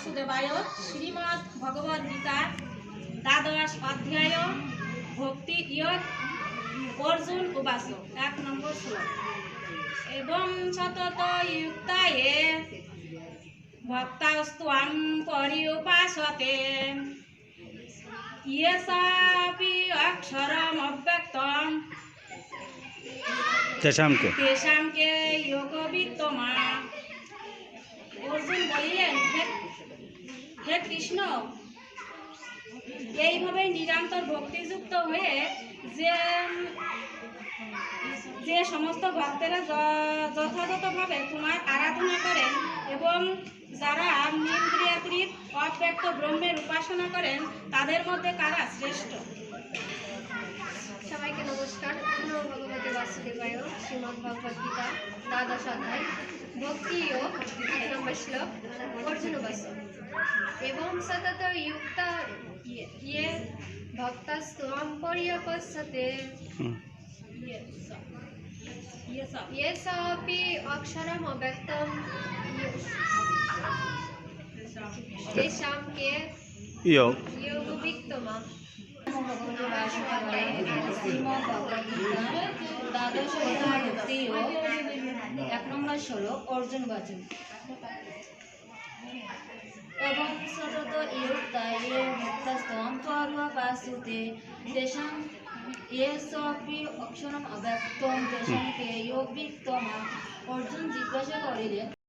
বাসুদেবায় শ্রীমদ্ ভগবদ গীতা দ্বাদশ অধ্যায় ভক্তি ইয়ত অর্জুন উবাচ 1 নম্বর শ্লোক এবং সতত যুক্তায়ে ভক্তাস্ত্বাং পর্যুপাসতে ইয়েষাপি অক্ষরম অব্যক্তম তেষাম কে যোগবিত্তমা। অর্জুন বলিলেন, হে কৃষ্ণ, এইভাবে নিরন্তর ভক্তিযুক্ত হয়ে যে সমস্ত ভক্তেরা যথাযথভাবে তোমার আরাধনা করেন এবং যারা নিন্দ্রিয়াতীত অব্যক্ত ব্রহ্মের উপাসনা করেন তাদের মধ্যে কারা শ্রেষ্ঠ? সবাইকে নমস্কার। ভগবতী বাসুদেবায় শ্রীমদ্ ভগবদ গীতা দ্বাদশ অধ্যায় ভক্তি য়োগ 1 নম্বর শ্লোক অর্জুন উবাচ এবং সতত যুক্তা ইয়ে ভক্তাস্ত্বাং পর্যুপাসতে ইয়েষাপি অক্ষরম অব্যক্তম তেষাম কে যোগবিত্তমা। দ্বাদশ অধ্যায় ভক্তি য়োগ 1 নম্বর শ্লোক অর্জুন বাচন এবং সতত যুক্তায়ে ভক্তাস্ত্বাং পর্যুপাসতে তেষাং ইয়েষাপি অক্ষরম অব্যক্তম তেষাং কে যোগবিত্তমা। অর্জুন জিজ্ঞাসা করিলেন,